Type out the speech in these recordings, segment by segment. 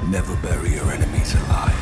Never bury your enemies alive.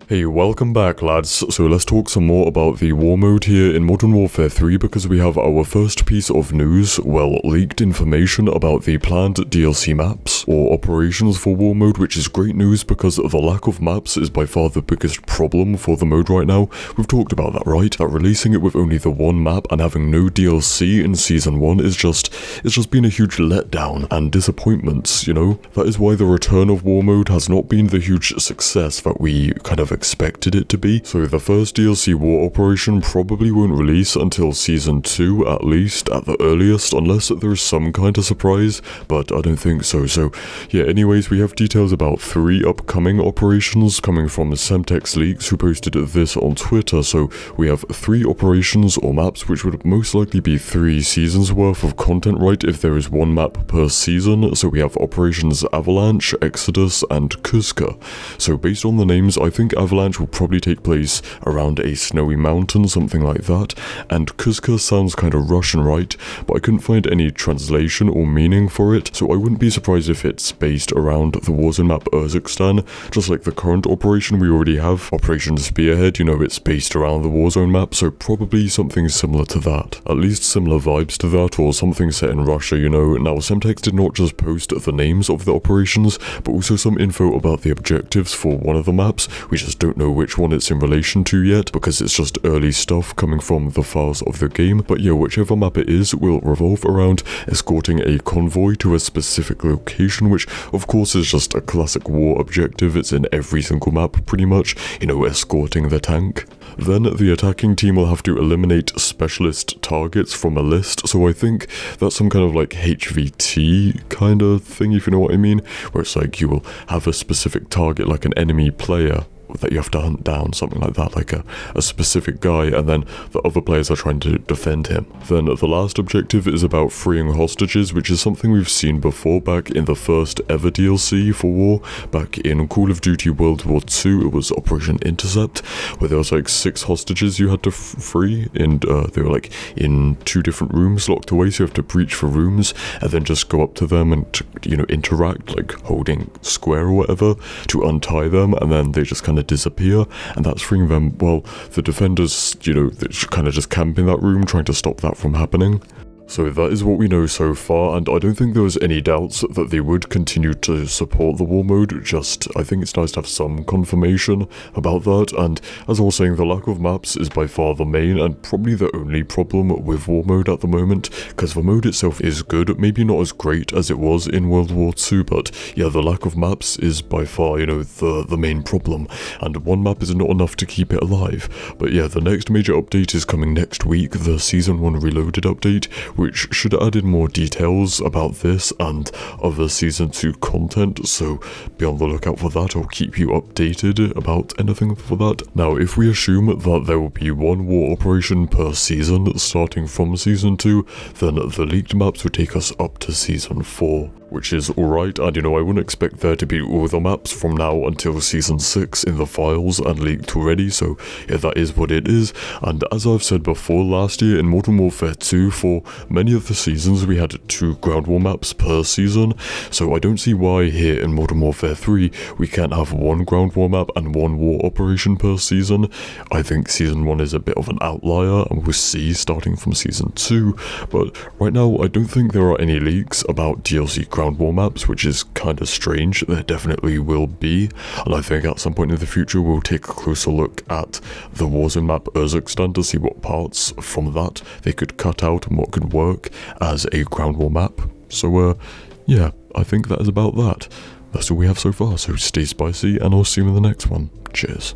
Hey, welcome back lads. So let's talk some more about the war mode here in Modern Warfare 3 because we have our first piece of news, well, leaked information about the planned DLC maps or operations for war mode, which is great news because the lack of maps is by far the biggest problem for the mode right now. We've talked about that, right? That releasing it with only the one map and having no DLC in Season 1 is just been a huge letdown and disappointment, you know? That is why the return of war mode has not been the huge success that we kind of expected it to be. So the first DLC war operation probably won't release until Season 2 at least, at the earliest, unless there's some kind of surprise, but I don't think so. So yeah, anyways, we have details about 3 upcoming operations coming from Semtex Leaks, who posted this on Twitter. So we have 3 operations or maps, which would most likely be 3 seasons worth of content, right, if there is one map per season. So we have operations Avalanche, Exodus, and Kuzka. So based on the names, I think Avalanche will probably take place around a snowy mountain, something like that, and Kuzka sounds kind of Russian, right, but I couldn't find any translation or meaning for it, so I wouldn't be surprised if it's based around the Warzone map Urzikstan, just like the current operation we already have, Operation Spearhead, you know, it's based around the Warzone map, so probably something similar to that, at least similar vibes to that, or something set in Russia, you know. Now, Semtex did not just post the names of the operations, but also some info about the objectives for one of the maps. We just don't know which one it's in relation to yet, because it's just early stuff coming from the files of the game. But yeah, whichever map it is will revolve around escorting a convoy to a specific location, which of course is just a classic war objective. It's in every single map pretty much, you know, escorting the tank. Then the attacking team will have to eliminate specialist targets from a list, so I think that's some kind of like HVT kind of thing, if you know what I mean, where it's like you will have a specific target like an enemy player that you have to hunt down, something like that, like a specific guy, and then the other players are trying to defend him. Then the last objective is about freeing hostages, which is something we've seen before back in the first ever DLC for war, back in Call of Duty World War II. It was Operation Intercept, where there was like 6 hostages you had to free, and they were like in 2 different rooms locked away, so you have to breach the rooms and then just go up to them and, you know, interact, like holding square or whatever to untie them, and then they just kind of disappear, and that's freeing them. Well, the defenders, you know, they're kind of just camp in that room trying to stop that from happening. So that is what we know so far, and I don't think there was any doubts that they would continue to support the war mode. Just, I think it's nice to have some confirmation about that, and as I was saying, the lack of maps is by far the main and probably the only problem with war mode at the moment, because the mode itself is good, maybe not as great as it was in World War II, but yeah, the lack of maps is by far, you know, the main problem, and one map is not enough to keep it alive. But yeah, the next major update is coming next week, the Season 1 Reloaded update, which should add in more details about this and other Season 2 content, so be on the lookout for that. I'll keep you updated about anything for that. Now, if we assume that there will be one war operation per season starting from Season 2, then the leaked maps would take us up to Season 4. Which is alright, and you know, I wouldn't expect there to be all the maps from now until Season 6 in the files and leaked already, so yeah, that is what it is. And as I've said before, last year in Modern Warfare 2, for many of the seasons we had 2 ground war maps per season, so I don't see why here in Modern Warfare 3 we can't have 1 ground war map and 1 war operation per season. I think Season 1 is a bit of an outlier, and we'll see starting from Season 2, but right now I don't think there are any leaks about DLC ground war maps, which is kind of strange. There definitely will be, and I think at some point in the future we'll take a closer look at the Warzone map Urzikstan to see what parts from that they could cut out and what could work as a ground war map. So yeah, I think that is about that. That's all we have so far, so stay spicy and I'll see you in the next one. Cheers.